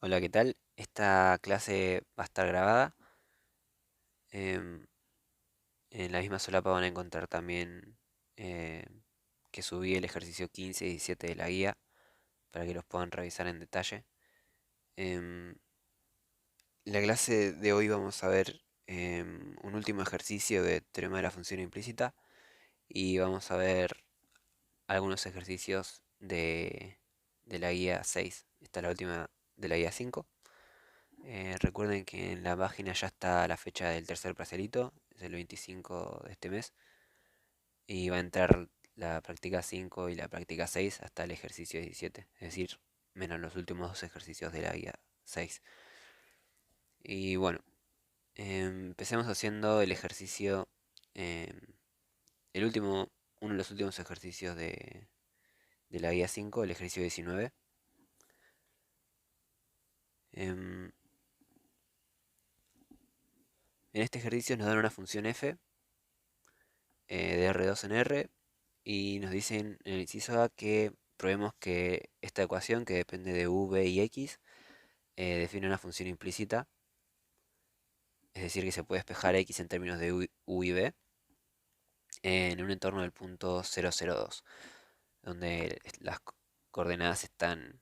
Hola, ¿qué tal? Esta clase va a estar grabada. em, en la misma solapa van a encontrar también eh, que subí el ejercicio 15 y 17 de la guía para que los puedan revisar en detalle. En la clase de hoy vamos a ver un último ejercicio de teorema de la función implícita y vamos a ver algunos ejercicios de la guía 6. Esta es la última de la guía 5. Recuerden que en la página ya está la fecha del tercer parcialito, es el 25 de este mes, y va a entrar la práctica 5 y la práctica 6 hasta el ejercicio 17, es decir, menos los últimos dos ejercicios de la guía 6. Y bueno, empecemos haciendo el ejercicio, em, el último, uno de los últimos ejercicios de la guía 5, el ejercicio 19. Em, en este ejercicio nos dan una función f de R2 en R y nos dicen en el inciso A que probemos que esta ecuación, que depende de v y x, define una función implícita, es decir, que se puede despejar x en términos de u y b en un entorno del punto 0,02, donde las coordenadas están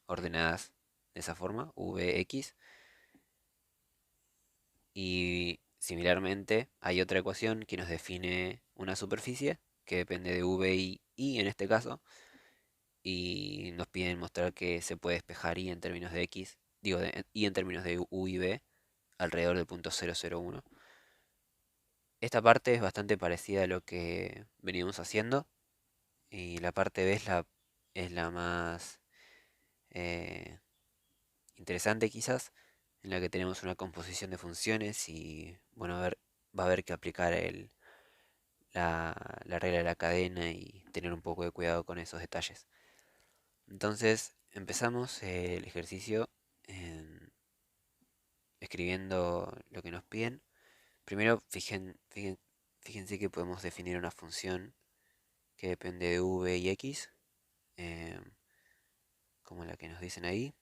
ordenadas de esa forma, v, x, y similarmente hay otra ecuación que nos define una superficie que depende de v y y en este caso, y nos piden mostrar que se puede despejar y en términos de x, digo, y en términos de u y b alrededor del punto 0,01. Esta parte es bastante parecida a lo que veníamos haciendo y la parte B es la más eh, interesante quizás, en la que tenemos una composición de funciones y bueno, va a haber que aplicar la regla de la cadena y tener un poco de cuidado con esos detalles. Entonces empezamos el ejercicio escribiendo lo que nos piden. Primero, fíjense que podemos definir una función que depende de v y x, em, como la que nos dicen ahí.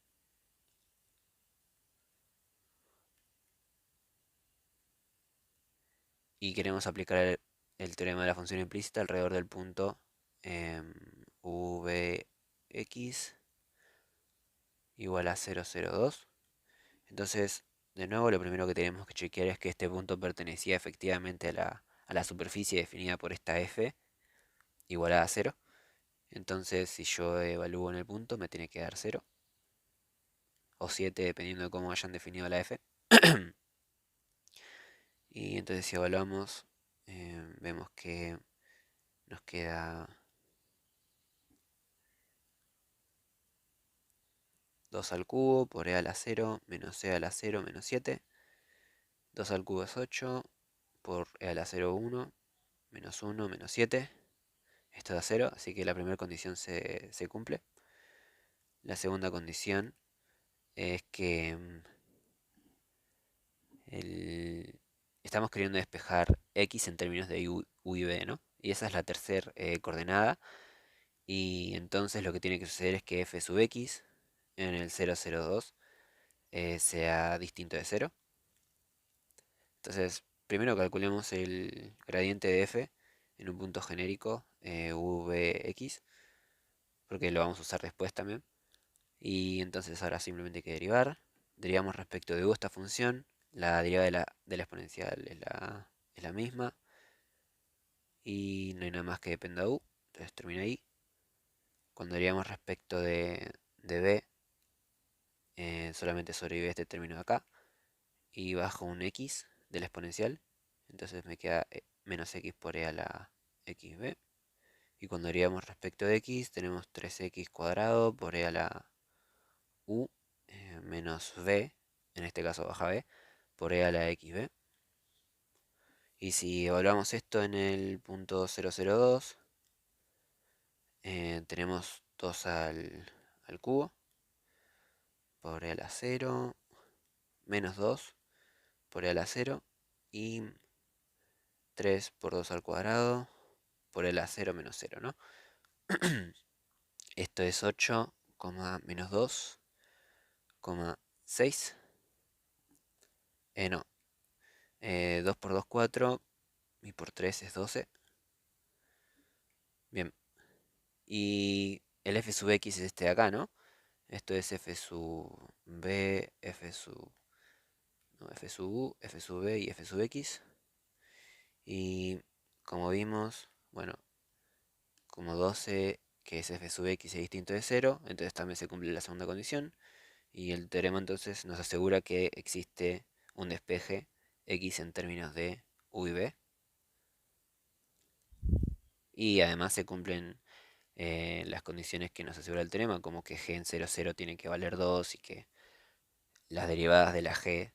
Y queremos aplicar el teorema de la función implícita alrededor del punto vx igual a 0,02. Entonces, de nuevo, lo primero que tenemos que chequear es que este punto pertenecía efectivamente a la superficie definida por esta f igualada a 0. Entonces, si yo evalúo en el punto, me tiene que dar 0 o 7 dependiendo de cómo hayan definido la f. Y entonces si evaluamos, vemos que nos queda 2 al cubo por e a la 0 menos e a la 0 menos 7. 2 al cubo es 8 por e a la 0, 1 menos 1 menos 7. Esto da 0, así que la primera condición se cumple. La segunda condición es que estamos queriendo despejar x en términos de u y b, ¿no? Y esa es la tercera coordenada. Y entonces lo que tiene que suceder es que f sub x en el 0,02 sea distinto de 0. Entonces, primero calculemos el gradiente de f en un punto genérico vx, porque lo vamos a usar después también. Y entonces ahora simplemente hay que derivar. Derivamos respecto de u esta función. La derivada de la exponencial es la misma. Y no hay nada más que dependa de u. Entonces termina ahí. Cuando derivamos respecto de b, solamente sobrevive este término de acá. Y bajo un x de la exponencial. Entonces me queda menos x por e a la xb. Y cuando derivamos respecto de x, tenemos 3x cuadrado por e a la u menos b, en este caso baja b, por e a la xb. Y si evaluamos esto en el punto 0,02, tenemos 2 al cubo por e a la 0, menos 2 por e a la 0 y 3 por 2 al cuadrado por e a la 0 menos 0, ¿no? Esto es 8, menos 2, 0,6. No, 2 por 2, 4, y por 3 es 12. Bien, y el f sub x es este de acá, ¿no? Esto es f sub b, f sub, no, f sub u, f sub b y f sub x. Y como vimos, bueno, como 12, que es f sub x, es distinto de 0, entonces también se cumple la segunda condición. Y el teorema entonces nos asegura que existe un despeje x en términos de u y b. Y además se cumplen las condiciones que nos asegura el teorema, como que g en 0, 0 tiene que valer 2 y que las derivadas de la g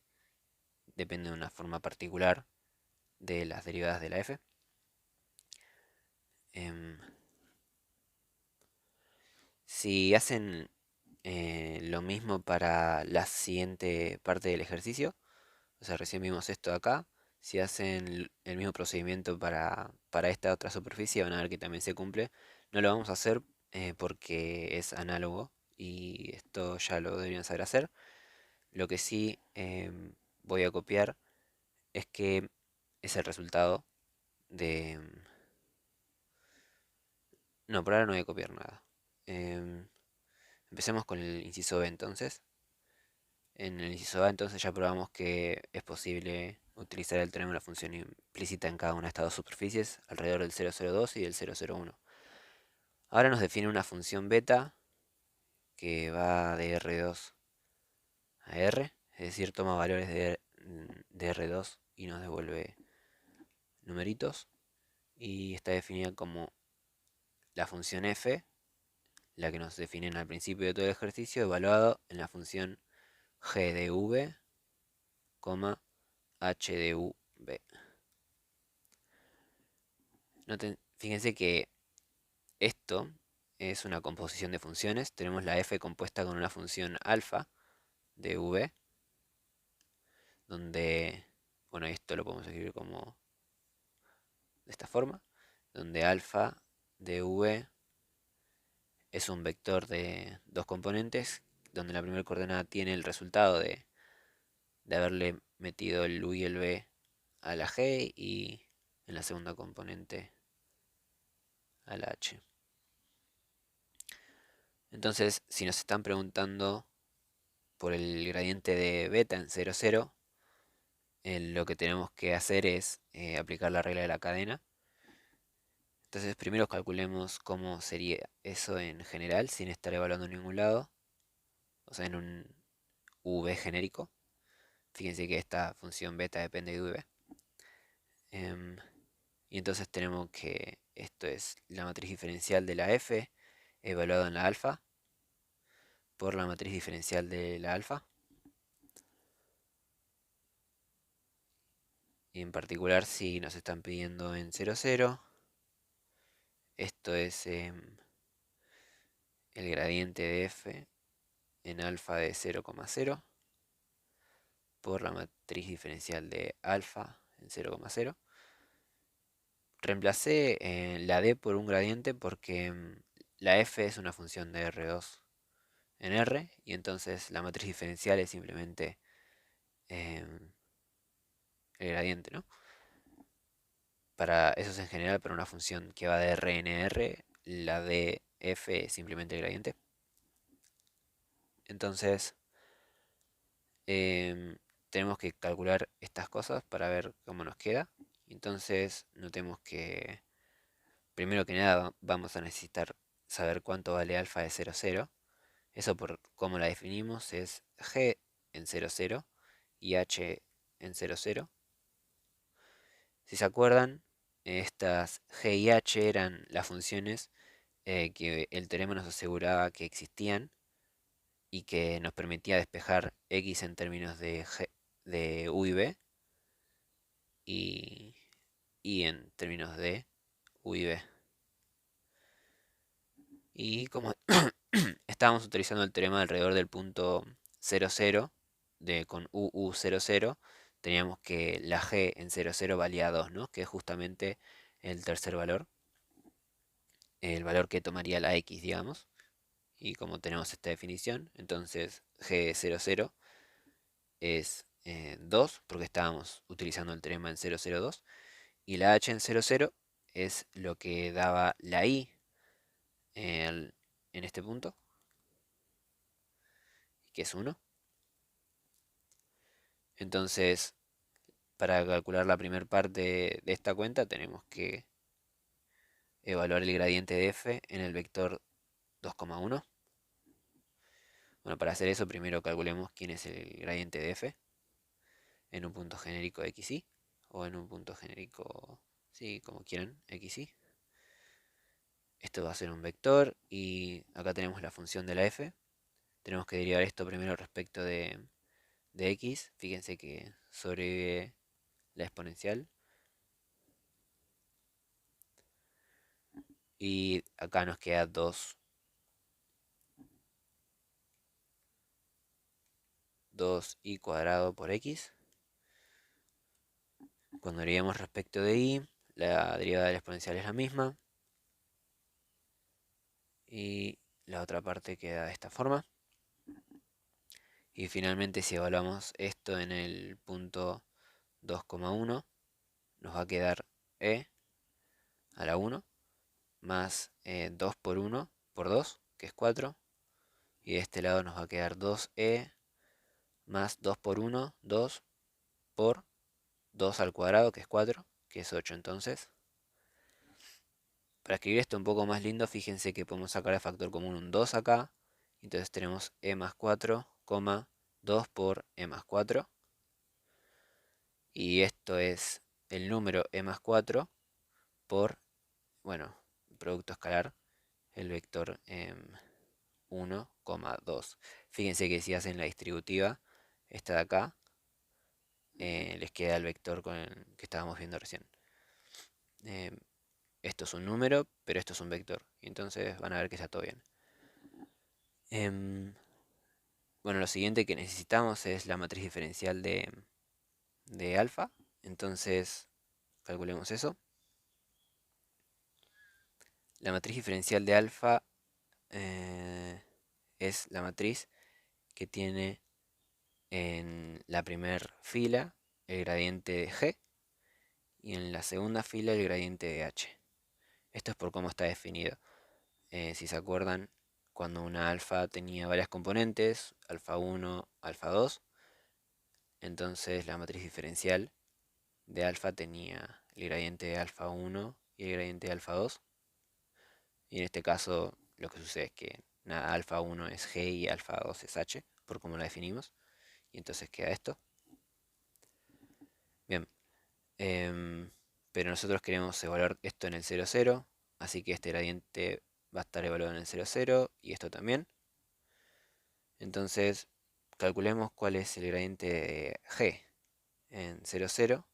dependen de una forma particular de las derivadas de la f. Em, si hacen lo mismo para la siguiente parte del ejercicio, o sea, recién vimos esto de acá, si hacen el mismo procedimiento para esta otra superficie, van a ver que también se cumple. No lo vamos a hacer porque es análogo y esto ya lo deberían saber hacer. Lo que sí voy a copiar es que es el resultado de... No, por ahora no voy a copiar nada. Em, Empecemos con el inciso B entonces. En el inciso A entonces ya probamos que es posible utilizar el teorema de la función implícita en cada una de estas dos superficies, alrededor del 0,02 y del 0,01. Ahora nos define una función beta que va de R2 a R, es decir, toma valores de R2 y nos devuelve numeritos. Y está definida como la función f, la que nos definen al principio de todo el ejercicio, evaluado en la función g de v, h de u b. Fíjense que esto es una composición de funciones. Tenemos la f compuesta con una función alfa de v, donde, bueno, esto lo podemos escribir como de esta forma, donde alfa de v es un vector de dos componentes, donde la primera coordenada tiene el resultado de haberle metido el u y el b a la g y en la segunda componente a la h. Entonces, si nos están preguntando por el gradiente de beta en 0, 0, lo que tenemos que hacer es aplicar la regla de la cadena. Entonces primero calculemos cómo sería eso en general, sin estar evaluando en ningún lado, o sea, en un v genérico. Fíjense que esta función beta depende de v. Y entonces tenemos que esto es la matriz diferencial de la f evaluada en la alfa por la matriz diferencial de la alfa. Y en particular si nos están pidiendo en 0, 0, esto es el gradiente de f en alfa de 0,0 por la matriz diferencial de alfa en 0,0. Reemplacé la d por un gradiente porque la f es una función de R2 en R y entonces la matriz diferencial es simplemente em, el gradiente, ¿no? Para eso es en general para una función que va de R en R, la de f es simplemente el gradiente. Entonces em, tenemos que calcular estas cosas para ver cómo nos queda. Entonces notemos que primero que nada vamos a necesitar saber cuánto vale alfa de 0, 0. Eso por cómo la definimos es g en 0, 0 y h en 0, 0. Si se acuerdan, estas g y h eran las funciones que el teorema nos aseguraba que existían y que nos permitía despejar x en términos de u y b y y en términos de u y b. Y como estábamos utilizando el teorema alrededor del punto 0, 0 con u 0, 0, teníamos que la g en 0, 0 valía 2, ¿no? Que es justamente el tercer valor, el valor que tomaría la x, digamos. Y como tenemos esta definición, entonces g de 0, 0 es 2, porque estábamos utilizando el teorema en 0, 0, 2. Y la h en 0, 0 es lo que daba la i en este punto, que es 1. Entonces, para calcular la primera parte de esta cuenta, tenemos que evaluar el gradiente de f en el vector 2,1. Bueno, para hacer eso, primero calculemos quién es el gradiente de f en un punto genérico xy, o en un punto genérico, sí, como quieran, xy. Esto va a ser un vector, y acá tenemos la función de la f. Tenemos que derivar esto primero respecto de x. Fíjense que sobrevive la exponencial. Y acá nos queda 2i cuadrado por x. Cuando derivamos respecto de y, la derivada de la exponencial es la misma. Y la otra parte queda de esta forma. Y finalmente, si evaluamos esto en el punto 2,1, nos va a quedar e a la 1 más 2 por 1 por 2, que es 4. Y de este lado nos va a quedar 2e más 2 por 1, 2 por 2 al cuadrado, que es 4, que es 8 entonces. Para escribir esto un poco más lindo, fíjense que podemos sacar el factor común un 2 acá. Entonces tenemos e más 4, 2 por e más 4. Y esto es el número e más 4 por, bueno, producto escalar, el vector 1, 2. Fíjense que si hacen la distributiva, esta de acá, les queda el vector con el que estábamos viendo recién. Em, Esto es un número, pero esto es un vector. Y entonces van a ver que está todo bien. Bueno, lo siguiente que necesitamos es la matriz diferencial de alfa. Entonces, calculemos eso. La matriz diferencial de alfa es la matriz que tiene en la primera fila el gradiente de g y en la segunda fila el gradiente de h. Esto es por cómo está definido. Si se acuerdan, cuando una alfa tenía varias componentes, alfa 1, alfa 2, entonces la matriz diferencial de alfa tenía el gradiente de alfa 1 y el gradiente de alfa 2. Y en este caso lo que sucede es que nada, alfa 1 es g y alfa 2 es h, por cómo la definimos. Y entonces queda esto. Bien, pero nosotros queremos evaluar esto en el 0, 0, así que este gradiente va a estar evaluado en el 0, 0 y esto también. Entonces, calculemos cuál es el gradiente de g en 0, 0.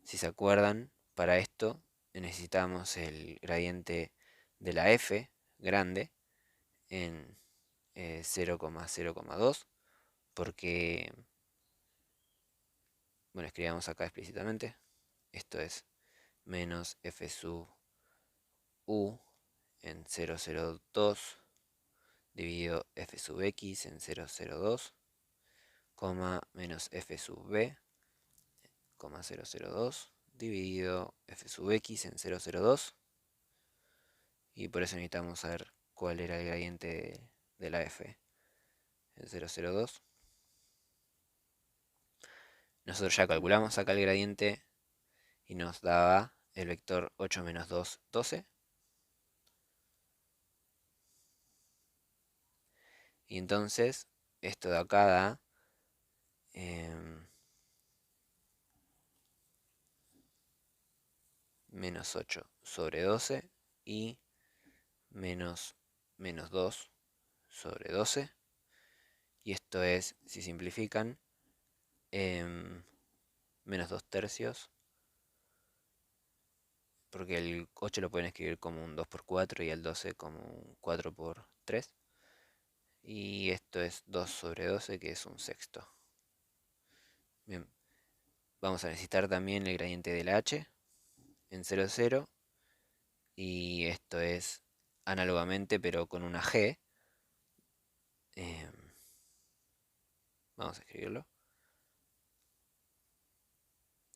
Si se acuerdan, para esto necesitamos el gradiente de la f grande en 0,0,2, porque, bueno, escribamos acá explícitamente, esto es menos f sub u en 0,02 dividido f sub x en 0,02, menos f sub b, 0,002 dividido f sub x en 0,02. Y por eso necesitamos saber cuál era el gradiente de la f en 0,02. Nosotros ya calculamos acá el gradiente y nos daba el vector 8 menos 2, 12. Y entonces esto de acá da menos 8 sobre 12 y menos 2 sobre 12. Y esto es, si simplifican, menos 2 tercios, porque el 8 lo pueden escribir como un 2 por 4 y el 12 como un 4 por 3. Y esto es 2 sobre 12, que es un sexto. Bien, vamos a necesitar también el gradiente de la h en 0, 0 y esto es análogamente pero con una g. em, Vamos a escribirlo.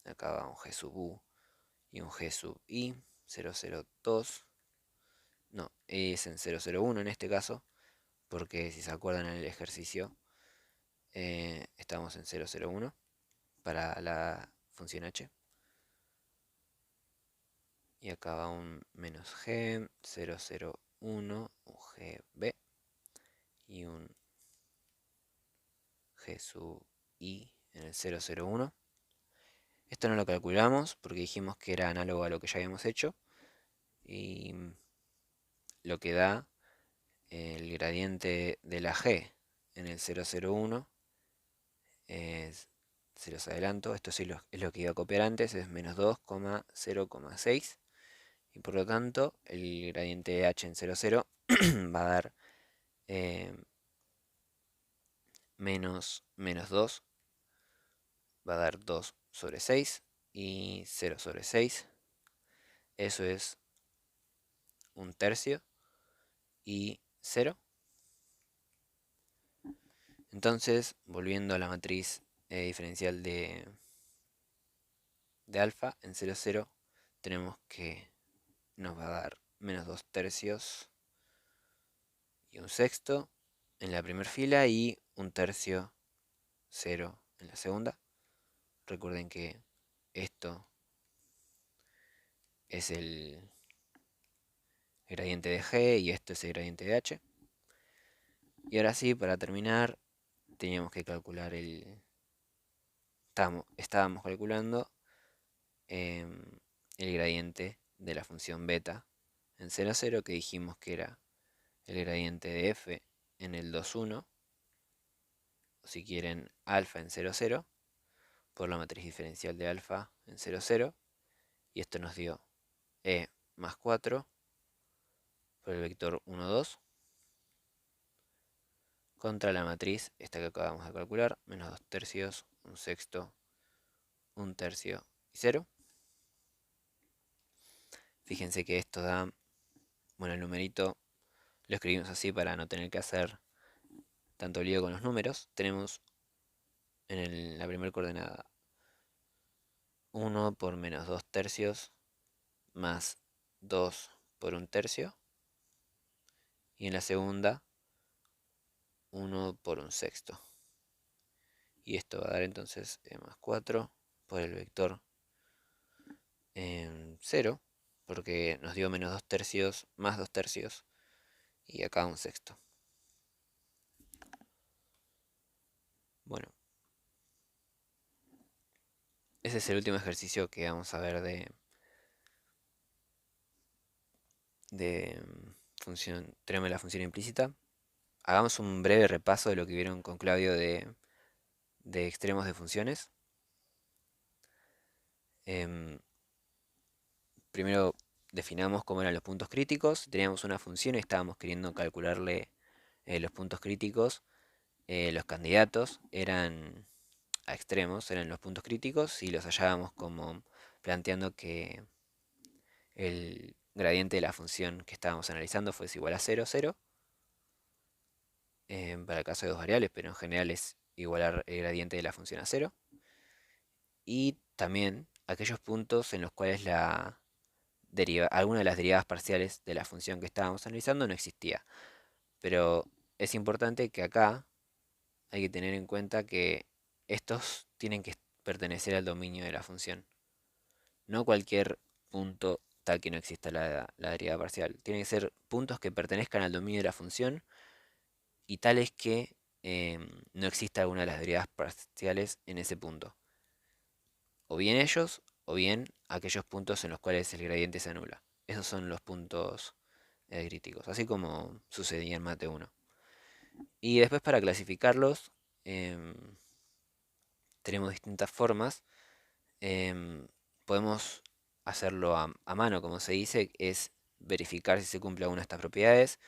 Acá va un g sub u y un g sub i 002. No, es en 001 en este caso, porque si se acuerdan en el ejercicio, estamos en 001 para la función h. Y acá va un menos g 001, un gb y un g sub i en el 001. Esto no lo calculamos porque dijimos que era análogo a lo que ya habíamos hecho. Y lo que da el gradiente de la g en el 001 es, se los adelanto, esto sí es lo que iba a copiar antes, es menos 2,0,6. Y por lo tanto, el gradiente de h en 00 va a dar menos 2, va a dar 2 sobre 6 y 0 sobre 6. Eso es un tercio y 0. Entonces, volviendo a la matriz diferencial de alfa en 0,0, tenemos que nos va a dar menos 2 tercios y un sexto en la primera fila y un tercio 0 en la segunda. Recuerden que esto es el gradiente de g y esto es el gradiente de h. Y ahora sí, para terminar, teníamos que calcular estábamos calculando el gradiente de la función beta en 0,0, que dijimos que era el gradiente de f en el 2,1, o si quieren alfa en 0,0, por la matriz diferencial de alfa en 0,0, y esto nos dio e más 4 por el vector 1, 2, contra la matriz, esta que acabamos de calcular, menos 2 tercios, un sexto, un tercio y 0. Fíjense que esto da, bueno, el numerito lo escribimos así para no tener que hacer tanto lío con los números. Tenemos en la primera coordenada 1 por menos 2 tercios más 2 por un tercio. Y en la segunda 1 por un sexto. Y esto va a dar entonces más 4 por el vector en 0, porque nos dio menos 2 tercios más 2 tercios y acá un sexto. Bueno, ese es el último ejercicio que vamos a ver de teorema de la función implícita. Hagamos un breve repaso de lo que vieron con Claudio de extremos de funciones. Em, Primero definamos cómo eran los puntos críticos. Teníamos una función y estábamos queriendo calcularle los puntos críticos. Los candidatos eran a extremos, eran los puntos críticos, y los hallábamos como planteando que el gradiente de la función que estábamos analizando fuese igual a 0, 0, para el caso de dos variables, pero en general es igualar el gradiente de la función a 0. Y también aquellos puntos en los cuales alguna de las derivadas parciales de la función que estábamos analizando no existía. Pero es importante que acá hay que tener en cuenta que estos tienen que pertenecer al dominio de la función. No cualquier punto tal que no exista la derivada parcial. Tienen que ser puntos que pertenezcan al dominio de la función y tales que no exista alguna de las derivadas parciales en ese punto. O bien ellos, o bien aquellos puntos en los cuales el gradiente se anula. Esos son los puntos críticos, así como sucedía en Mate 1. Y después, para clasificarlos, em, tenemos distintas formas. Podemos hacerlo a mano, como se dice, es verificar si se cumple alguna de estas propiedades.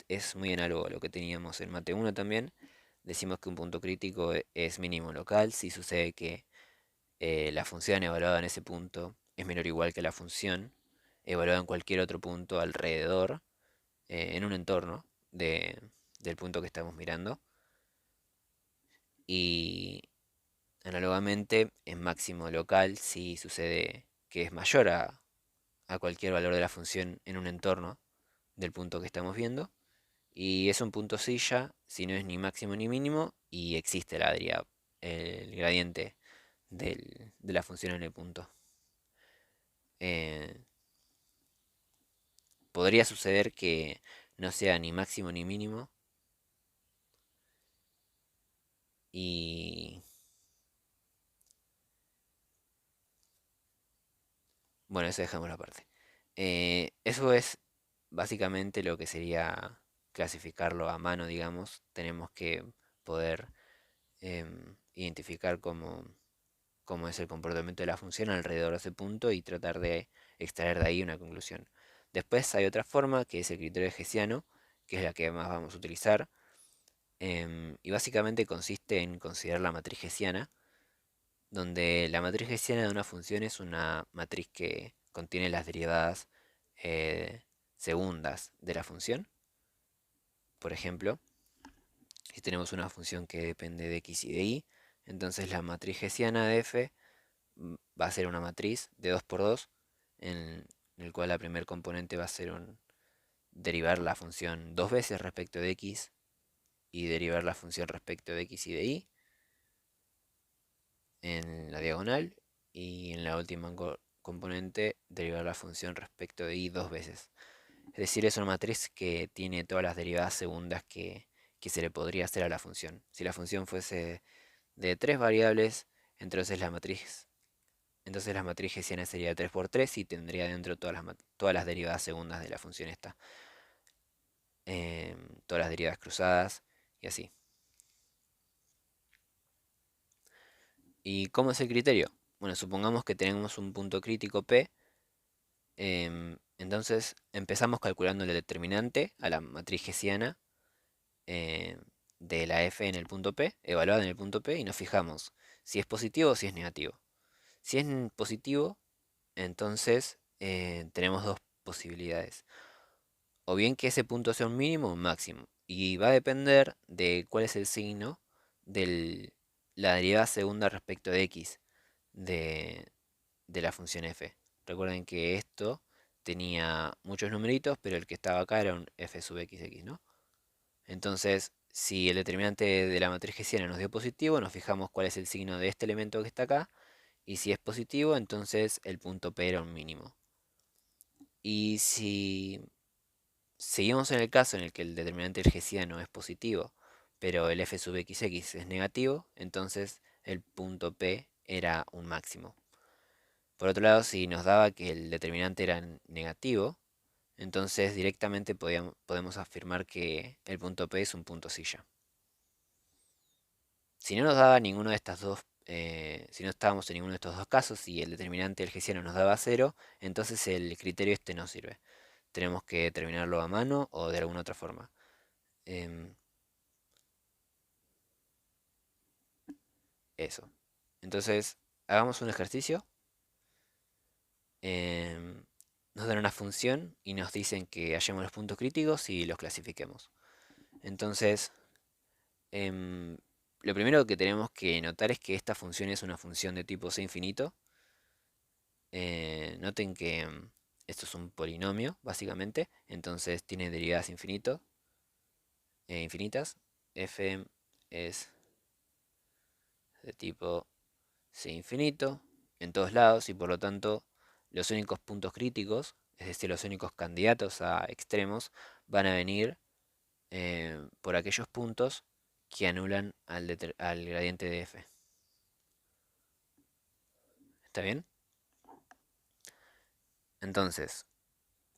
Es muy análogo a lo que teníamos en Mate 1 también. Decimos que un punto crítico es mínimo local si sucede que la función evaluada en ese punto es menor o igual que la función evaluado en cualquier otro punto alrededor, en un entorno del punto que estamos mirando. Y análogamente, en máximo local, si sucede que es mayor a cualquier valor de la función en un entorno del punto que estamos viendo. Y es un punto silla si no es ni máximo ni mínimo y existe el gradiente de la función en el punto. Eh, Podría suceder que no sea ni máximo ni mínimo y bueno, eso dejamos aparte. Eso es básicamente lo que sería clasificarlo a mano, digamos. Tenemos que poder identificar cómo es el comportamiento de la función alrededor de ese punto y tratar de extraer de ahí una conclusión. Después hay otra forma que es el criterio hessiano, que es la que más vamos a utilizar, y básicamente consiste en considerar la matriz hessiana, donde la matriz hessiana de una función es una matriz que contiene las derivadas eh, segundas de la función. Por ejemplo, si tenemos una función que depende de x y de y, entonces la matriz hessiana de f va a ser una matriz de 2 por 2 en el cual la primer componente va a ser derivar la función dos veces respecto de x y derivar la función respecto de x y de y en la diagonal, y en la última componente derivar la función respecto de y dos veces. Es decir, es una matriz que tiene todas las derivadas segundas que se le podría hacer a la función. Si la función fuese de tres variables, entonces la matriz hessiana sería 3 por 3 y tendría dentro todas las derivadas segundas de la función esta. Todas las derivadas cruzadas y así. ¿Y cómo es el criterio? Bueno, supongamos que tenemos un punto crítico P. Entonces empezamos calculando el determinante a la matriz hessiana em, de la f en el punto P, evaluada en el punto P, y nos fijamos si es positivo o si es negativo. Si es positivo, entonces tenemos dos posibilidades. O bien que ese punto sea un mínimo o un máximo. Y va a depender de cuál es el signo de la derivada segunda respecto de x de, de la función f. Recuerden que esto tenía muchos numeritos, pero el que estaba acá era un f sub xx, ¿no? Entonces, si el determinante de la matriz hessiana nos dio positivo, nos fijamos cuál es el signo de este elemento que está acá. Y si es positivo, entonces el punto P era un mínimo. Y si seguimos en el caso en el que el determinante hessiano es positivo, pero el f sub xx es negativo, entonces el punto P era un máximo. Por otro lado, si nos daba que el determinante era negativo, entonces directamente podemos afirmar que el punto P es un punto silla. Si no nos daba ninguno de estas dos, si no estábamos en ninguno de estos dos casos y el determinante del hessiano nos daba cero, entonces el criterio este no sirve. Tenemos que determinarlo a mano o de alguna otra forma. Em, Eso. Entonces, hagamos un ejercicio. em, Nos dan una función y nos dicen que hallemos los puntos críticos y los clasifiquemos. Entonces, em, lo primero que tenemos que notar es que esta función es una función de tipo c infinito. Noten que esto es un polinomio, básicamente. Entonces tiene derivadas infinitas. F es de tipo c infinito en todos lados y por lo tanto los únicos puntos críticos, es decir, los únicos candidatos a extremos, van a venir por aquellos puntos que anulan al gradiente de f. ¿Está bien? Entonces,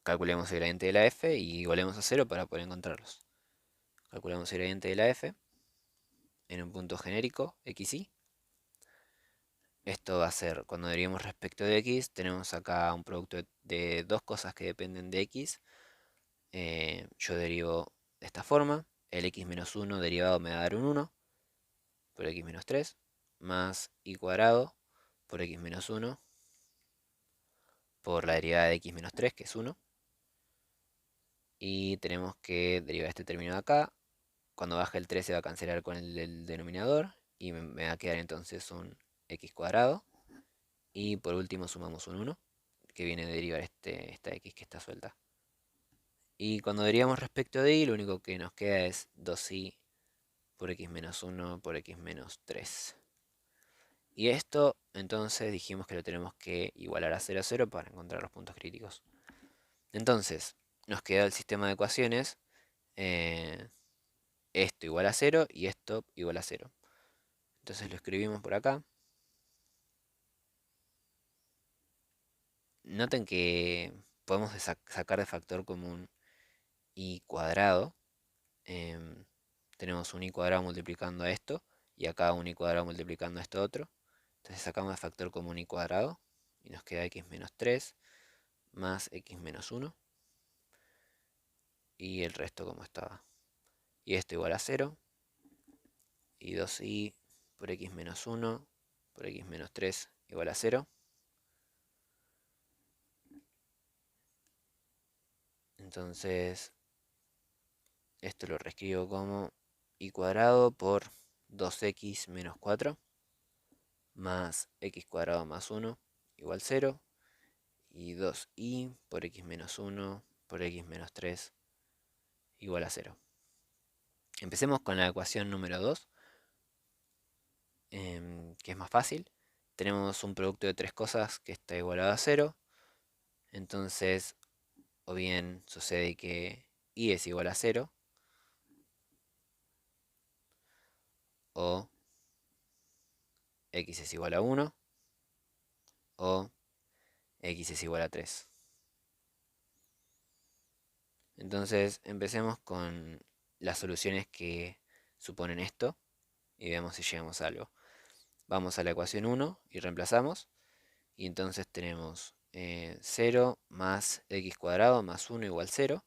calculemos el gradiente de la f y igualemos a cero para poder encontrarlos. Calculamos el gradiente de la f en un punto genérico, xy. Esto va a ser, cuando derivemos respecto de x, tenemos acá un producto de dos cosas que dependen de x. Yo derivo de esta forma. El x menos 1 derivado me va a dar un 1 por x menos 3, más y cuadrado por x menos 1 por la derivada de x menos 3, que es 1. Y tenemos que derivar este término de acá. Cuando baje el 3 se va a cancelar con el del denominador. Y me va a quedar entonces un x cuadrado. Y por último sumamos un 1, que viene de derivar esta x que está suelta. Y cuando derivamos respecto de y, lo único que nos queda es 2i por x menos 1 por x menos 3. Y esto, entonces, dijimos que lo tenemos que igualar a 0, 0 para encontrar los puntos críticos. Entonces, nos queda el sistema de ecuaciones, eh, esto igual a 0 y esto igual a 0. Entonces lo escribimos por acá. Noten que podemos sacar de factor común y cuadrado. em, Tenemos un y cuadrado multiplicando a esto y acá un y cuadrado multiplicando a esto otro. Entonces sacamos de factor común y cuadrado y nos queda x menos 3 más x menos 1 y el resto como estaba. Y esto igual a 0 y 2i por x menos 1 por x menos 3 igual a 0. Entonces esto lo reescribo como y cuadrado por 2x menos 4 más x cuadrado más 1 igual 0 y 2i por x menos 1 por x menos 3 igual a 0. Empecemos con la ecuación número 2, que es más fácil. Tenemos un producto de tres cosas que está igualado a 0. Entonces, o bien sucede que y es igual a 0, o x es igual a 1, o x es igual a 3. Entonces, empecemos con las soluciones que suponen esto y veamos si llegamos a algo. Vamos a la ecuación 1 y reemplazamos. Y entonces tenemos 0 más x cuadrado más 1 igual 0.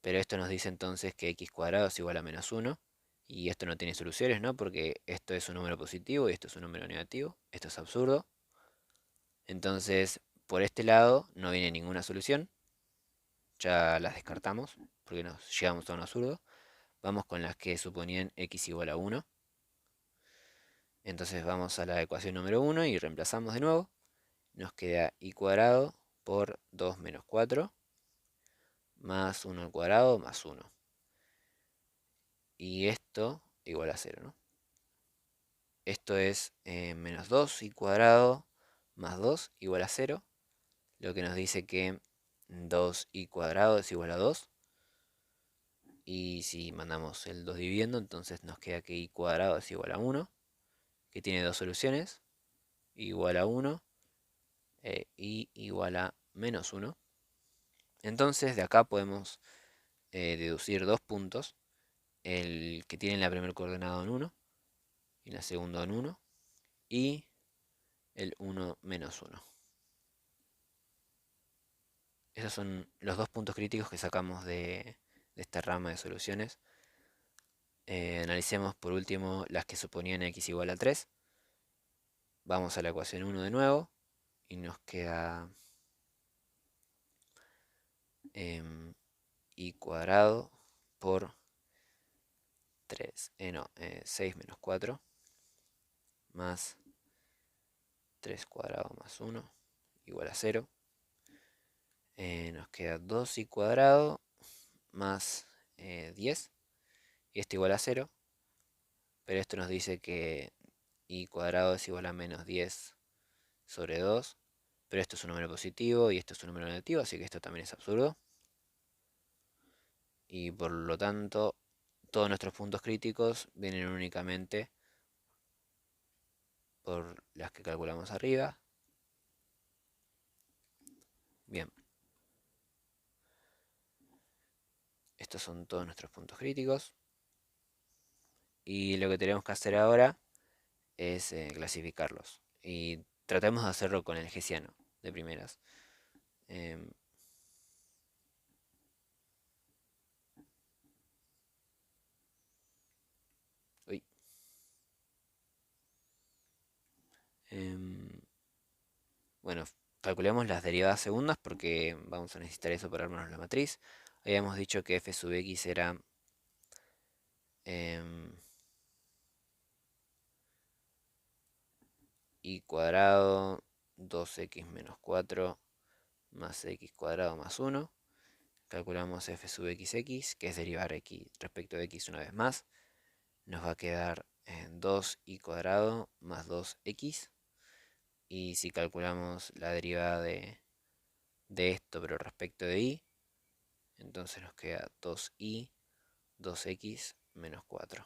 Pero esto nos dice entonces que x cuadrado es igual a menos 1. Y esto no tiene soluciones, ¿no? Porque esto es un número positivo y esto es un número negativo. Esto es absurdo. Entonces, por este lado no viene ninguna solución. Ya las descartamos porque nos llegamos a un absurdo. Vamos con las que suponían x igual a 1. Entonces vamos a la ecuación número 1 y reemplazamos de nuevo. Nos queda y cuadrado por 2 menos 4 más 1 al cuadrado más 1. Y esto igual a 0, ¿no? Esto es menos 2 y cuadrado más 2 igual a 0. Lo que nos dice que 2 y cuadrado es igual a 2. Y si mandamos el 2 dividiendo, entonces nos queda que y cuadrado es igual a 1, que tiene dos soluciones, igual a 1 y igual a menos 1. Entonces de acá podemos deducir dos puntos, el que tiene la primera coordenada en 1 y la segunda en 1, y el 1 menos 1. Esos son los dos puntos críticos que sacamos de esta rama de soluciones. Analicemos por último las que suponían x igual a 3. Vamos a la ecuación 1 de nuevo y nos queda y cuadrado por 3, no, 6 menos 4 más 3 cuadrado más 1 igual a 0. Nos queda 2 y cuadrado más 10 y esto igual a 0. Pero esto nos dice que y cuadrado es igual a menos 10 sobre 2. Pero esto es un número positivo y esto es un número negativo, así que esto también es absurdo. Y por lo tanto, todos nuestros puntos críticos vienen únicamente por las que calculamos arriba. Bien, estos son todos nuestros puntos críticos. Y lo que tenemos que hacer ahora es clasificarlos. Y tratemos de hacerlo con el hessiano de primeras. Em, uy, em, bueno, calculemos las derivadas segundas porque vamos a necesitar eso para armarnos la matriz. Habíamos dicho que f sub x era em, y cuadrado 2x menos 4 más x cuadrado más 1. Calculamos f sub x, que es derivar x respecto de x una vez más. Nos va a quedar 2y cuadrado más 2x. Y si calculamos la derivada de esto, pero respecto de y, entonces nos queda 2y, 2x menos 4.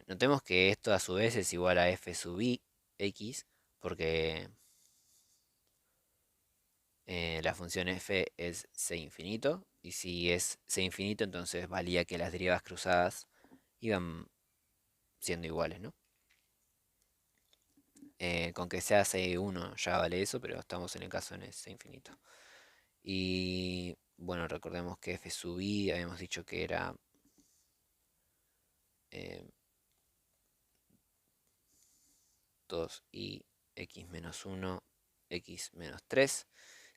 Notemos que esto a su vez es igual a f sub i x, porque la función f es c infinito, y si es c infinito, entonces valía que las derivas cruzadas iban siendo iguales, ¿no? Con que sea c1 ya vale eso, pero estamos en el caso en c infinito. Y bueno, recordemos que f sub i habíamos dicho que era 2i x menos 1, x menos 3.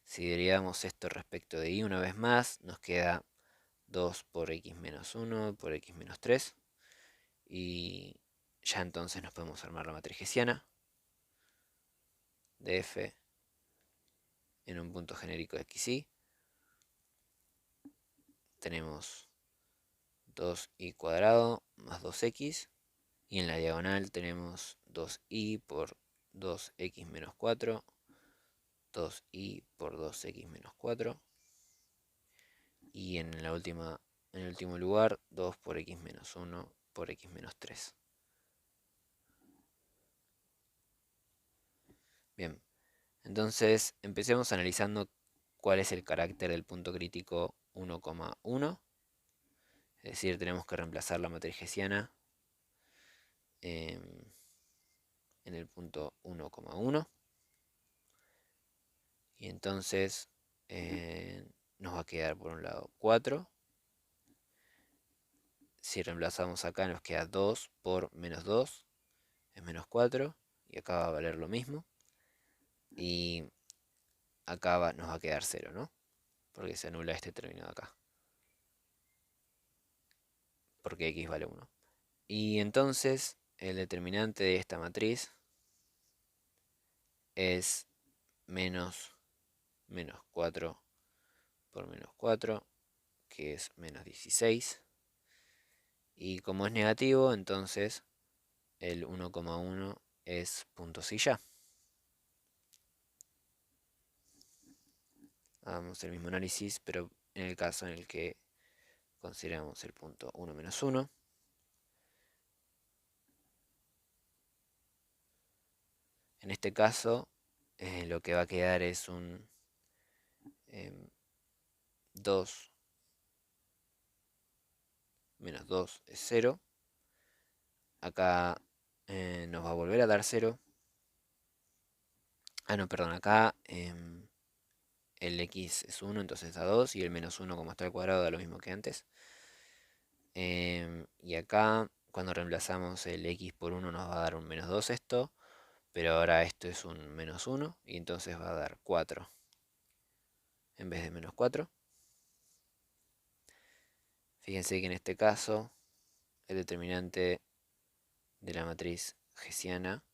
Si derivamos esto respecto de y una vez más, nos queda 2 por x menos 1 por x menos 3. Y ya entonces nos podemos armar la matriz hessiana de f en un punto genérico de xy. Tenemos 2y cuadrado más 2x. Y en la diagonal tenemos 2y por 2x menos 4, 2y por 2x menos 4. Y en el último lugar, 2 por x menos 1 por x menos 3. Bien, entonces empecemos analizando cuál es el carácter del punto crítico 1,1. Es decir, tenemos que reemplazar la matriz hessiana en el punto 1,1. Y entonces nos va a quedar por un lado 4. Si reemplazamos acá nos queda 2 por menos 2, es menos 4. Y acá va a valer lo mismo. Y acá nos va a quedar 0, ¿no? Porque se anula este término de acá. Porque x vale 1. Y entonces el determinante de esta matriz es menos 4 por menos 4, que es menos 16. Y como es negativo, entonces el 1,1 es punto silla. Hagamos el mismo análisis, pero en el caso en el que consideramos el punto 1 menos 1. En este caso, lo que va a quedar es un 2 menos 2 es 0. Acá nos va a volver a dar 0. Ah, no, perdón, acá el x es 1, entonces da 2, y el menos 1 como está al cuadrado da lo mismo que antes. Y acá, cuando reemplazamos el x por 1 nos va a dar un menos 2 esto, pero ahora esto es un menos 1, y entonces va a dar 4 en vez de menos 4. Fíjense que en este caso el determinante de la matriz hessiana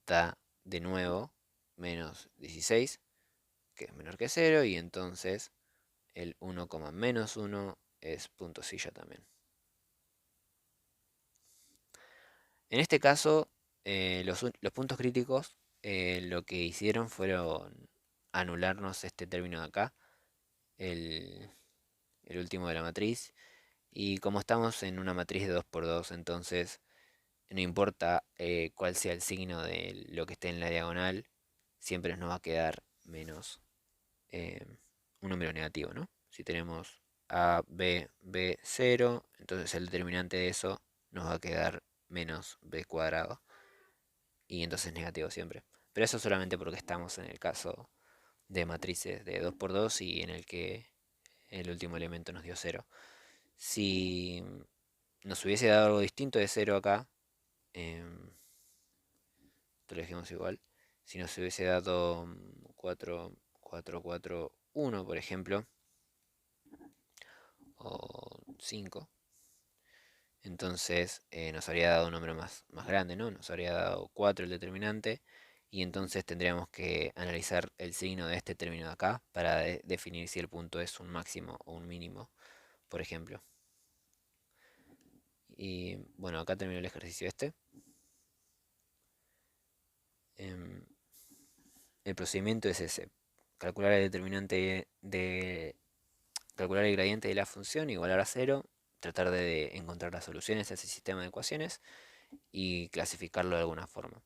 da de nuevo menos 16, que es menor que 0, y entonces el 1, menos 1 es punto silla también. En este caso, los puntos críticos lo que hicieron fueron anularnos este término de acá, el, el último de la matriz, y como estamos en una matriz de 2 por 2, entonces no importa cuál sea el signo de lo que esté en la diagonal, siempre nos va a quedar menos eh, un número negativo, ¿no? Si tenemos A, B, B, 0, entonces el determinante de eso nos va a quedar menos B cuadrado. Y entonces negativo siempre. Pero eso solamente porque estamos en el caso de matrices de 2 por 2 y en el que el último elemento nos dio 0. Si nos hubiese dado algo distinto de 0 acá, lo dejemos igual. Si nos hubiese dado 4, 4, 4, 1, por ejemplo, o 5, entonces nos habría dado un número más grande, ¿no? Nos habría dado 4 el determinante, y entonces tendríamos que analizar el signo de este término de acá para definir si el punto es un máximo o un mínimo, por ejemplo. Y bueno, acá terminó el ejercicio este. Em, el procedimiento es ese. Calcular el determinante de... Calcular el gradiente de la función, igualar a cero, tratar de encontrar las soluciones a ese sistema de ecuaciones y clasificarlo de alguna forma.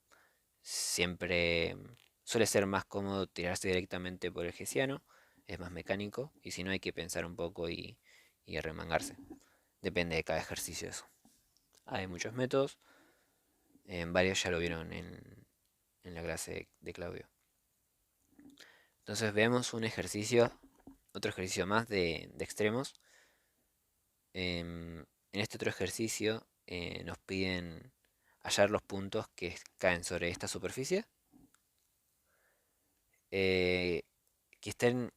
Siempre suele ser más cómodo tirarse directamente por el hessiano, es más mecánico, y si no hay que pensar un poco y arremangarse. Depende de cada ejercicio eso. Hay muchos métodos, varios ya lo vieron en la clase de Claudio. Entonces veamos un ejercicio, otro ejercicio más de extremos. En este otro ejercicio nos piden hallar los puntos que caen sobre esta superficie, eh, que estén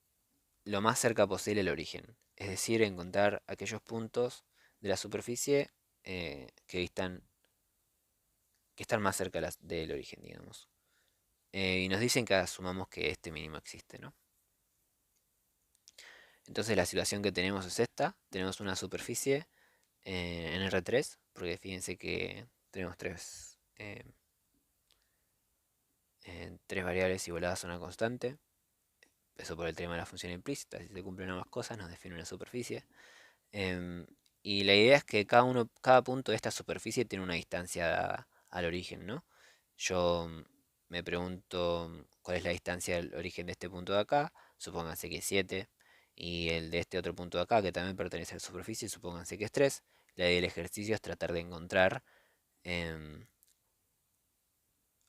lo más cerca posible al origen. Es decir, encontrar aquellos puntos de la superficie que están más cerca del origen, digamos. Y nos dicen que asumamos que este mínimo existe, ¿no? Entonces la situación que tenemos es esta. Tenemos una superficie en R3, porque fíjense que tenemos tres variables igualadas a una constante. Eso por el tema de la función implícita. Si se cumplen ambas cosas, nos define una superficie. Em, y la idea es que cada punto de esta superficie tiene una distancia dada al origen, ¿no? Yo me pregunto cuál es la distancia del origen de este punto de acá. Supónganse que es 7. Y el de este otro punto de acá, que también pertenece a la superficie, supónganse que es 3. La idea del ejercicio es tratar de encontrar em,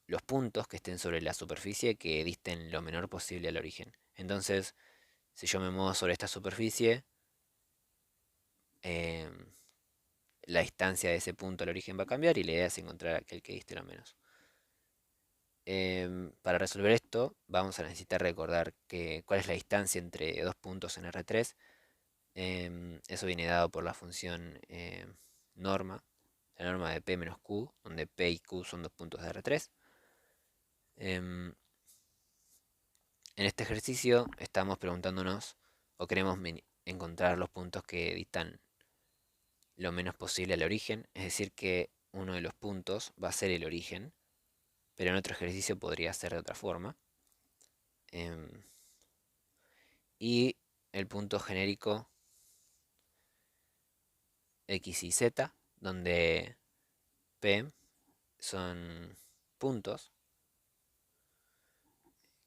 los puntos que estén sobre la superficie que disten lo menor posible al origen. Entonces, si yo me muevo sobre esta superficie, em, la distancia de ese punto al origen va a cambiar y la idea es encontrar aquel que diste lo menos. Para resolver esto, vamos a necesitar recordar cuál es la distancia entre dos puntos en R3. Eso viene dado por la función norma, la norma de P menos Q, donde P y Q son dos puntos de R3. Em, en este ejercicio estamos preguntándonos o queremos encontrar los puntos que distan lo menos posible al origen, es decir, que uno de los puntos va a ser el origen, pero en otro ejercicio podría ser de otra forma. Em, y el punto genérico X y Z, donde P son puntos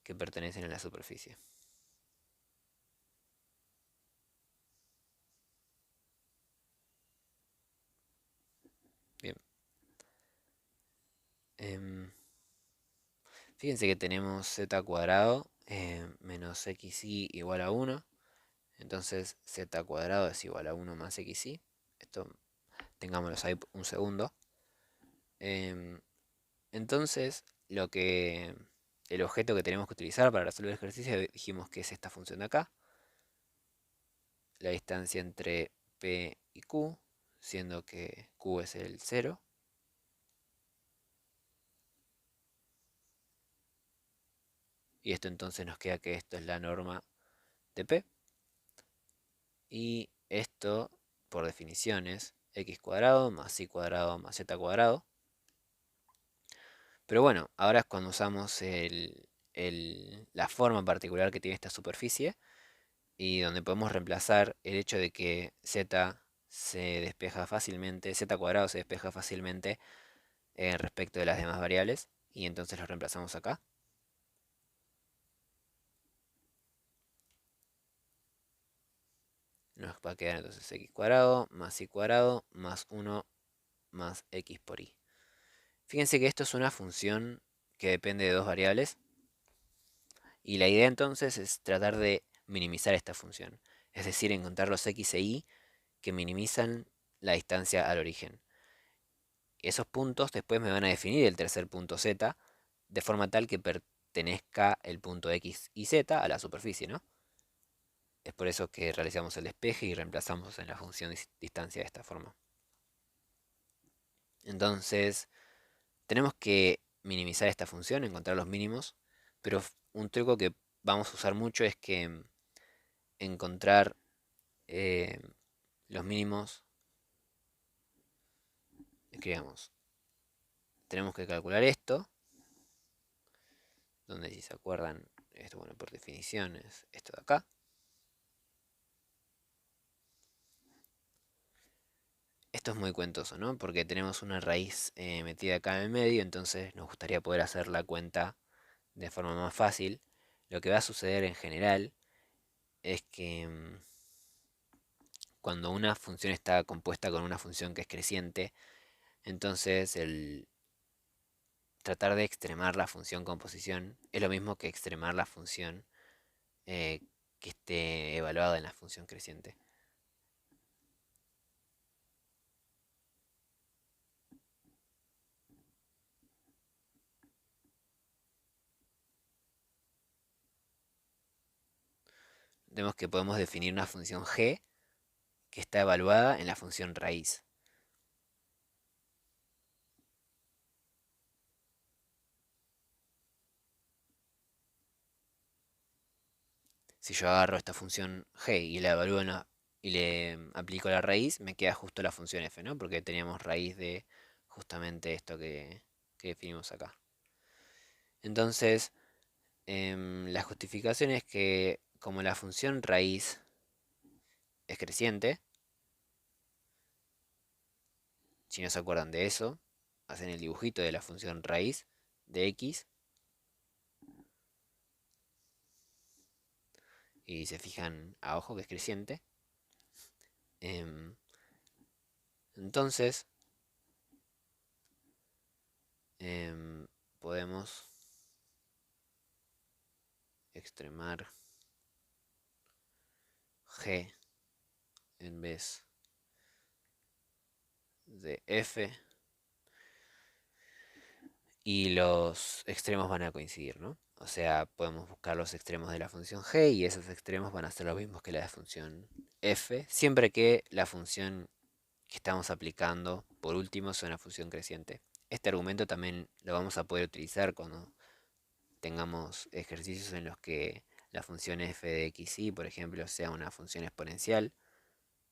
que pertenecen a la superficie. Bien. Em, fíjense que tenemos z cuadrado menos xy igual a 1. Entonces z cuadrado es igual a 1 más xy. Esto tengámoslo ahí un segundo. Em, entonces, el objeto que tenemos que utilizar para resolver el ejercicio dijimos que es esta función de acá. La distancia entre P y Q, siendo que Q es el 0. Y esto entonces nos queda que esto es la norma de P. Y esto, por definición, es x cuadrado más y cuadrado más z cuadrado. Pero bueno, ahora es cuando usamos la forma particular que tiene esta superficie y donde podemos reemplazar el hecho de que z se despeja fácilmente, z cuadrado se despeja fácilmente respecto de las demás variables, y entonces lo reemplazamos acá. Nos va a quedar entonces x cuadrado más y cuadrado más 1 más x por y. Fíjense que esto es una función que depende de dos variables, y la idea entonces es tratar de minimizar esta función, es decir, encontrar los x e y que minimizan la distancia al origen. Esos puntos después me van a definir el tercer punto z, de forma tal que pertenezca el punto X y Z a la superficie, ¿no? Es por eso que realizamos el despeje y reemplazamos en la función distancia de esta forma. Entonces, tenemos que minimizar esta función, encontrar los mínimos, pero un truco que vamos a usar mucho es que encontrar eh, los mínimos, escribamos, tenemos que calcular esto, donde si se acuerdan, esto bueno, por definición es esto de acá. Esto es muy cuentoso, ¿no? Porque tenemos una raíz metida acá en el medio, entonces nos gustaría poder hacer la cuenta de forma más fácil. Lo que va a suceder en general es que cuando una función está compuesta con una función que es creciente, entonces el tratar de extremar la función composición es lo mismo que extremar la función eh, que esté evaluada en la función creciente. Vemos que podemos definir una función g que está evaluada en la función raíz. Si yo agarro esta función g y la evalúo y le aplico la raíz, me queda justo la función f, ¿no? Porque teníamos raíz de justamente esto que definimos acá. Entonces, la justificación es que como la función raíz es creciente, si no se acuerdan de eso, hacen el dibujito de la función raíz de x y se fijan a ojo que es creciente. Em, entonces, podemos extremar g en vez de f y los extremos van a coincidir, ¿no? O sea, podemos buscar los extremos de la función g y esos extremos van a ser los mismos que la de función f, siempre que la función que estamos aplicando por último sea una función creciente. Este argumento también lo vamos a poder utilizar cuando tengamos ejercicios en los que la función f de xy, por ejemplo, sea una función exponencial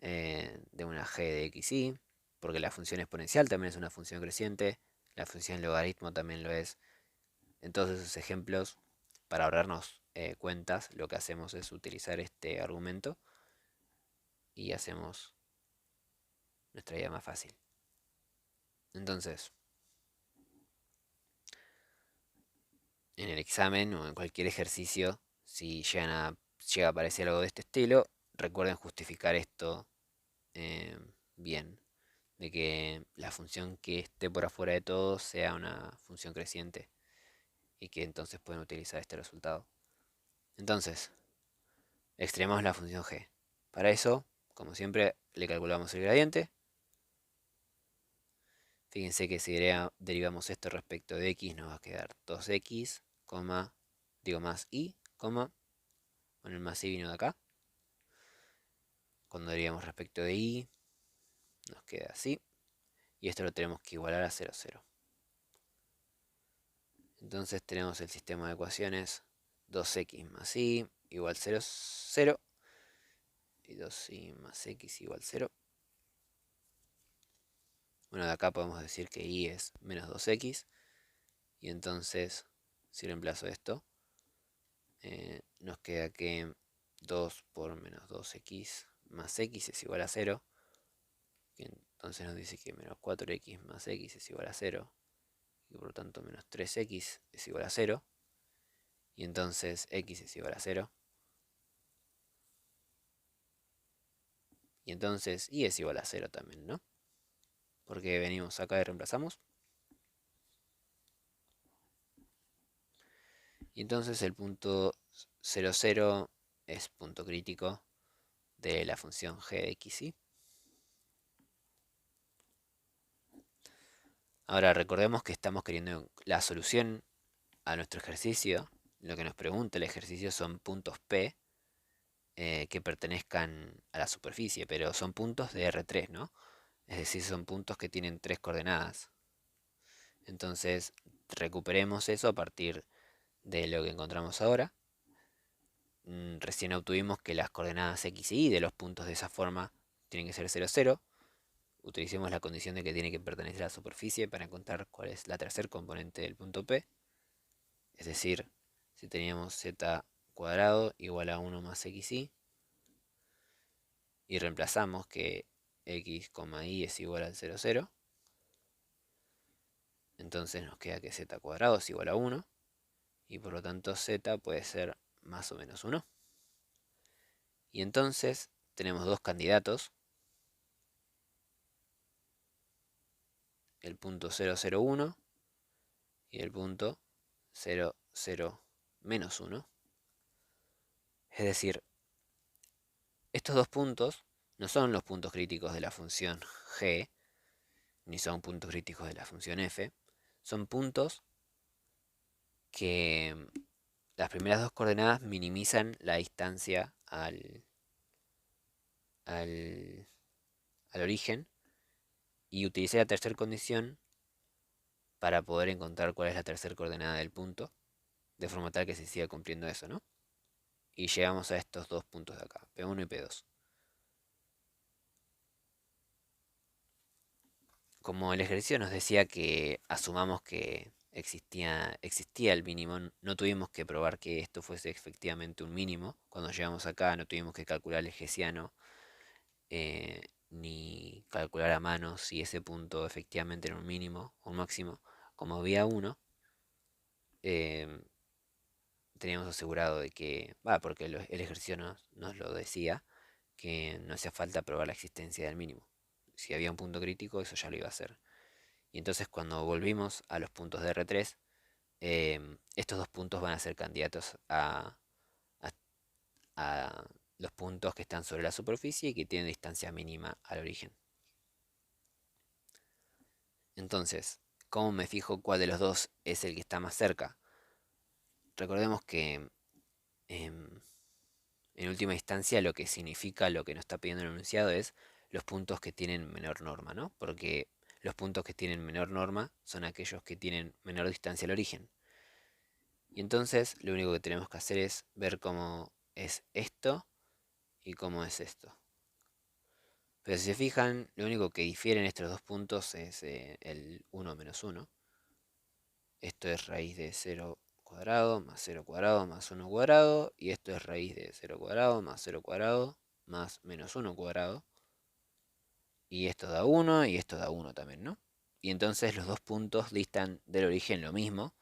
de una g de xy, porque la función exponencial también es una función creciente, la función logaritmo también lo es. En todos esos ejemplos, para ahorrarnos cuentas, lo que hacemos es utilizar este argumento y hacemos nuestra vida más fácil. Entonces, en el examen o en cualquier ejercicio, si llega a aparecer algo de este estilo, recuerden justificar esto eh, bien, de que la función que esté por afuera de todo sea una función creciente y que entonces pueden utilizar este resultado. Entonces, extremamos la función g. Para eso, como siempre, le calculamos el gradiente. Fíjense que si derivamos esto respecto de x, nos va a quedar 2x, más y, con el más y vino de acá. Cuando derivamos respecto de y, nos queda así. Y esto lo tenemos que igualar a 0, 0. Entonces tenemos el sistema de ecuaciones 2x más y igual 0, 0. Y 2y más x igual 0. Bueno, de acá podemos decir que y es menos 2x. Y entonces, si reemplazo esto, nos queda que 2 por menos 2x más x es igual a 0. Y entonces nos dice que menos 4x más x es igual a 0. Y por lo tanto menos 3x es igual a 0. Y entonces x es igual a 0. Y entonces y es igual a 0 también, ¿no? Porque venimos acá y reemplazamos. Y entonces el punto 0, 0 es punto crítico de la función g de x, ¿sí? Ahora recordemos que estamos queriendo la solución a nuestro ejercicio, lo que nos pregunta el ejercicio son puntos P que pertenezcan a la superficie, pero son puntos de R3, ¿no? Es decir, son puntos que tienen tres coordenadas. Entonces, recuperemos eso a partir de lo que encontramos ahora. Recién obtuvimos que las coordenadas x y y de los puntos de esa forma tienen que ser 0, 0. Utilicemos la condición de que tiene que pertenecer a la superficie para encontrar cuál es la tercer componente del punto P. Es decir, si teníamos z cuadrado igual a 1 más xy, y reemplazamos que x, y es igual al 0, 0, entonces nos queda que z cuadrado es igual a 1, y por lo tanto z puede ser más o menos 1. Y entonces tenemos dos candidatos, el punto 0, 0, 1 y el punto 0, 0, menos 1. Es decir, estos dos puntos no son los puntos críticos de la función g, ni son puntos críticos de la función f, son puntos que las primeras dos coordenadas minimizan la distancia al, al origen, y utilicé la tercera condición para poder encontrar cuál es la tercera coordenada del punto, de forma tal que se siga cumpliendo eso, ¿no? Y llegamos a estos dos puntos de acá, P1 y P2. Como el ejercicio nos decía que asumamos que existía el mínimo, no tuvimos que probar que esto fuese efectivamente un mínimo. Cuando llegamos acá no tuvimos que calcular el hessiano, ni calcular a mano si ese punto efectivamente era un mínimo o un máximo. Como había uno, eh, teníamos asegurado de que, porque el ejercicio nos lo decía, que no hacía falta probar la existencia del mínimo. Si había un punto crítico, eso ya lo iba a hacer. Y entonces cuando volvimos a los puntos de R3, estos dos puntos van a ser candidatos a- a los puntos que están sobre la superficie y que tienen distancia mínima al origen. Entonces, ¿cómo me fijo cuál de los dos es el que está más cerca? Recordemos que em, en última instancia lo que significa lo que nos está pidiendo el enunciado es los puntos que tienen menor norma, ¿no? Porque los puntos que tienen menor norma son aquellos que tienen menor distancia al origen. Y entonces lo único que tenemos que hacer es ver cómo es esto y cómo es esto. Pero si se fijan, lo único que difieren estos dos puntos es el 1 menos 1. Esto es raíz de 0 cuadrado más 0 cuadrado más 1 cuadrado. Y esto es raíz de 0 cuadrado más 0 cuadrado más menos 1 cuadrado. Y esto da 1 y esto da 1 también, ¿no? Y entonces los dos puntos distan del origen lo mismo.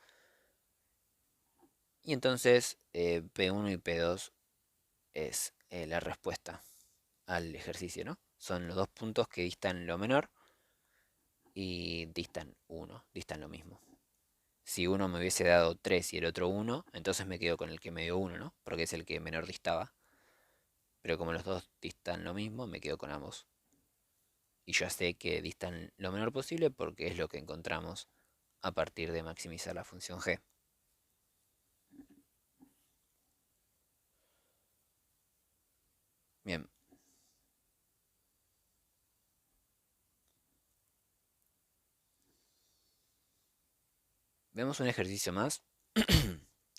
Y entonces P1 y P2 es la respuesta al ejercicio, ¿no? Son los dos puntos que distan lo menor y distan 1, distan lo mismo. Si uno me hubiese dado 3 y el otro 1, entonces me quedo con el que me dio 1, ¿no? Porque es el que menor distaba. Pero como los dos distan lo mismo, me quedo con ambos. Y ya sé que distan lo menor posible porque es lo que encontramos a partir de maximizar la función g. Bien, vemos un ejercicio más.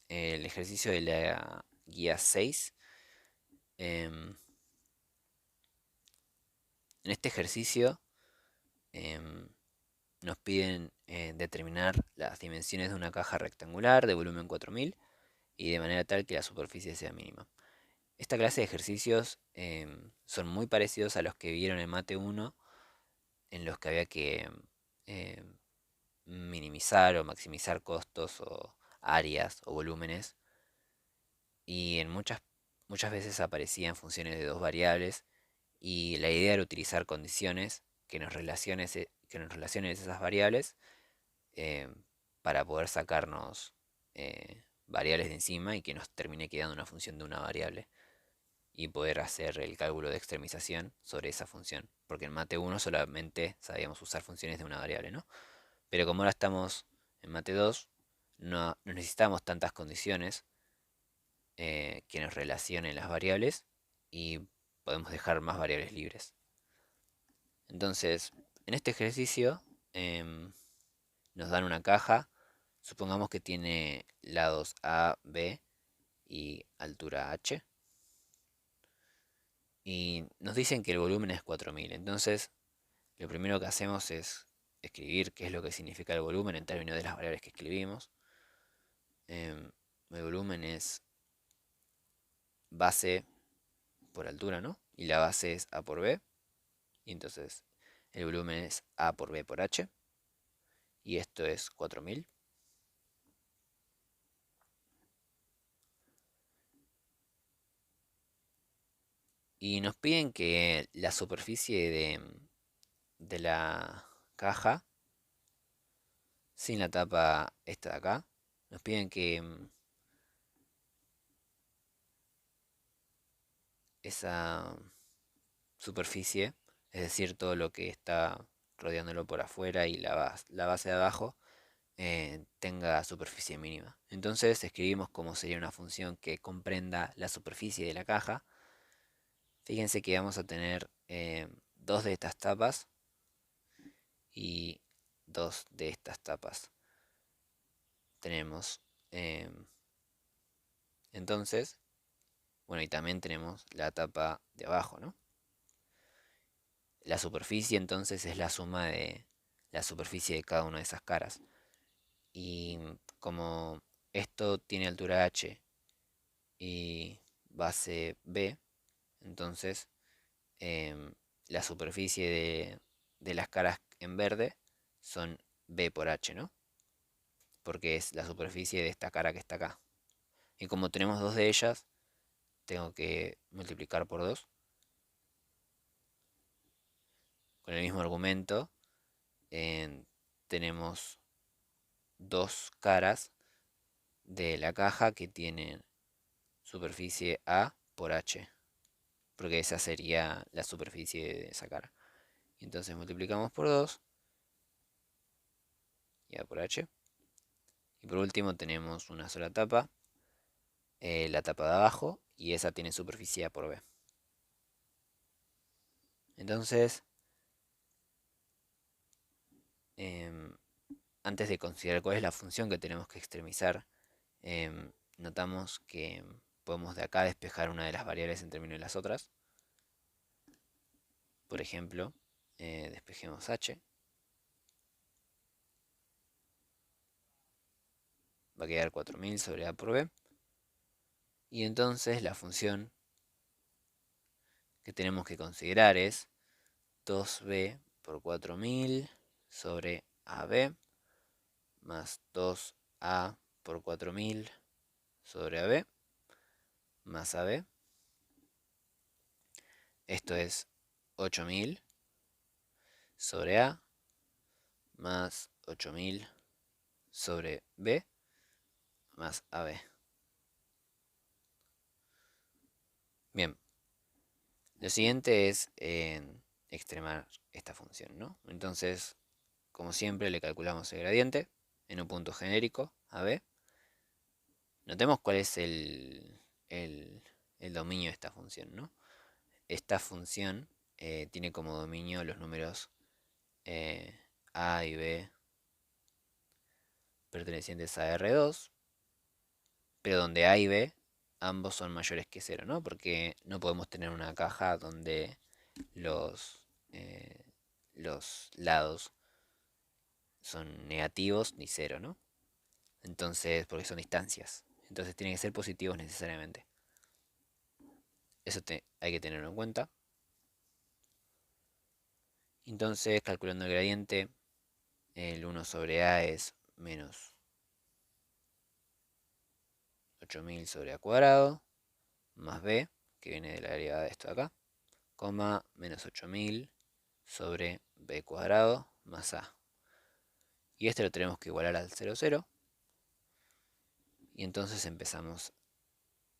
El ejercicio de la guía 6. Em, en este ejercicio em, nos piden determinar las dimensiones de una caja rectangular de volumen 4000 y de manera tal que la superficie sea mínima. Esta clase de ejercicios son muy parecidos a los que vieron en Mate 1, en los que había que em, minimizar o maximizar costos o áreas o volúmenes, y en muchas veces aparecían funciones de dos variables, y la idea era utilizar condiciones que nos relacionen esas variables eh, para poder sacarnos variables de encima y que nos termine quedando una función de una variable y poder hacer el cálculo de extremización sobre esa función. Porque en Mate 1 solamente sabíamos usar funciones de una variable, ¿no? Pero como ahora estamos en Mate 2, no necesitamos tantas condiciones que nos relacionen las variables y podemos dejar más variables libres. Entonces, en este ejercicio em, nos dan una caja, supongamos que tiene lados A, B y altura h, y nos dicen que el volumen es 4000. Entonces, lo primero que hacemos es escribir qué es lo que significa el volumen en términos de las variables que escribimos. Em, el volumen es base por altura, ¿no? Y la base es A por B. Y entonces el volumen es A por B por H. Y esto es 4000. Y nos piden que la superficie de la caja, sin la tapa esta de acá, nos piden que esa superficie, es decir, todo lo que está rodeándolo por afuera y la base de abajo, tenga superficie mínima. Entonces escribimos cómo sería una función que comprenda la superficie de la caja. Fíjense que vamos a tener dos de estas tapas y dos de estas tapas. Tenemos entonces, bueno, y también tenemos la tapa de abajo, ¿no? La superficie entonces es la suma de la superficie de cada una de esas caras. Y como esto tiene altura h y base b, entonces em, la superficie de las caras en verde son b por h, ¿no? Porque es la superficie de esta cara que está acá. Y como tenemos dos de ellas, tengo que multiplicar por 2 con el mismo argumento. Tenemos dos caras de la caja que tienen superficie A por H, porque esa sería la superficie de esa cara. Y entonces multiplicamos por 2 y A por H. Y por último tenemos una sola tapa, la tapa de abajo, y esa tiene superficie A por B. Entonces, em, antes de considerar cuál es la función que tenemos que extremizar, notamos que podemos de acá despejar una de las variables en términos de las otras. Por ejemplo, despejemos h. Va a quedar 4000 sobre a por b. Y entonces la función que tenemos que considerar es 2b por 4000 sobre ab más 2a por 4000 sobre ab más ab. Esto es 8000 sobre a más 8000 sobre b más ab. Bien, lo siguiente es extremar esta función, ¿no? Entonces, como siempre, le calculamos el gradiente en un punto genérico, AB. Notemos cuál es el- el dominio de esta función, ¿no? Esta función tiene como dominio los números eh, A y B pertenecientes a R2, pero donde A y B ambos son mayores que 0, ¿no? Porque no podemos tener una caja donde los, eh, los lados son negativos ni 0, ¿no? Entonces, porque son distancias. Entonces tienen que ser positivos necesariamente. Eso hay que tenerlo en cuenta. Entonces, calculando el gradiente, el 1 sobre A es menos 8000 sobre A cuadrado, más B, que viene de la derivada de esto de acá, coma menos 8000 sobre B cuadrado más A. Y este lo tenemos que igualar al 0, 0. Y entonces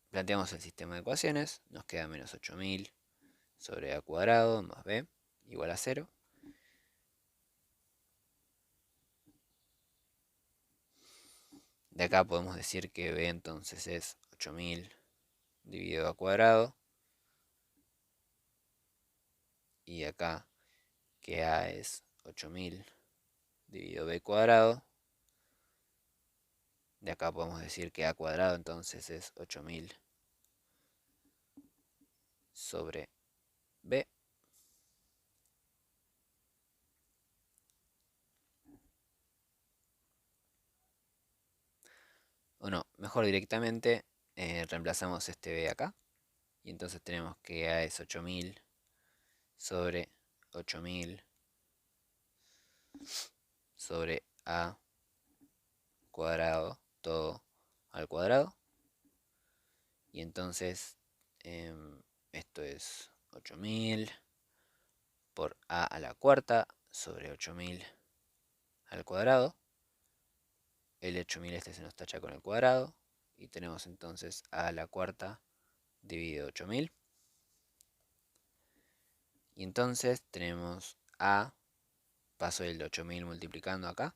planteamos el sistema de ecuaciones, nos queda menos 8000 sobre A cuadrado más B igual a 0. De acá podemos decir que b entonces es 8000 dividido a cuadrado. Y acá que a es 8000 dividido b cuadrado. De acá podemos decir que a cuadrado entonces es 8000 sobre b. O no, mejor directamente reemplazamos este b acá. Y entonces tenemos que a es 8000 sobre 8000 sobre a cuadrado, todo al cuadrado. Y entonces esto es 8000 por a la cuarta sobre 8000 al cuadrado. El 8000 este se nos tacha con el cuadrado. Y tenemos entonces a la cuarta dividido 8000. Y entonces tenemos a, paso el 8000 multiplicando acá,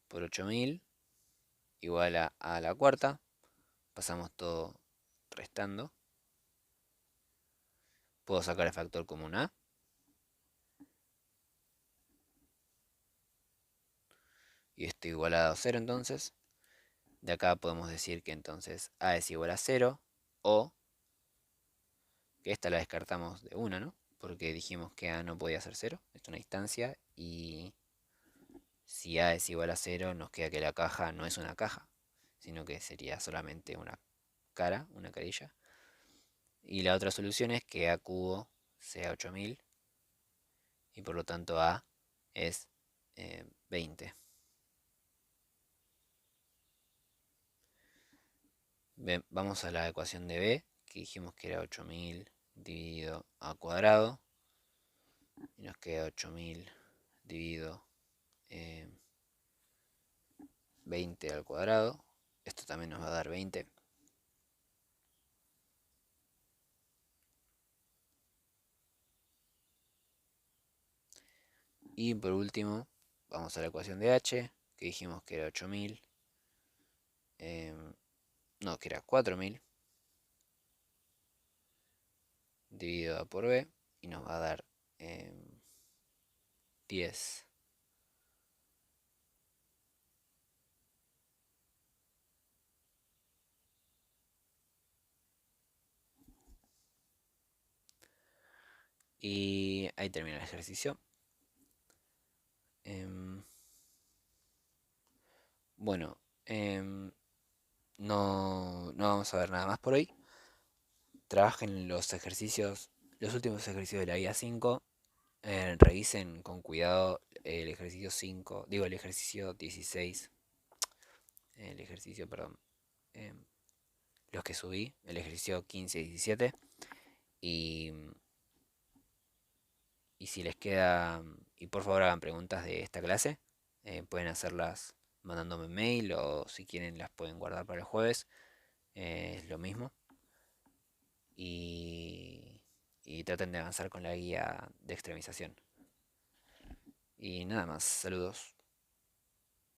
por 8000 igual a la cuarta. Pasamos todo restando. Puedo sacar el factor común a. Y esto igualado a 0 entonces. De acá podemos decir que entonces a es igual a 0 o que esta la descartamos de una, ¿no? Porque dijimos que a no podía ser 0, es una instancia y si a es igual a 0 nos queda que la caja no es una caja, sino que sería solamente una cara, una carilla. Y la otra solución es que a cubo sea 8000 y por lo tanto a es 20. Vamos a la ecuación de b, que dijimos que era 8000 dividido a cuadrado. Y nos queda 8000 dividido 20 al cuadrado. Esto también nos va a dar 20. Y por último, vamos a la ecuación de h, que dijimos que era 8000. No, que era 4000 dividido a por b. Y nos va a dar 10. Y ahí termina el ejercicio. Em, bueno, no vamos a ver nada más por hoy. Trabajen los ejercicios, los últimos ejercicios de la guía 5. Revisen con cuidado el ejercicio 5, digo el ejercicio 16, el ejercicio, perdón, em, los que subí, el ejercicio 15 y 17. Y, y si les queda, y por favor hagan preguntas de esta clase, pueden hacerlas mandándome mail o si quieren las pueden guardar para el jueves, es lo mismo. Y, y traten de avanzar con la guía de extremización. Y nada más, saludos.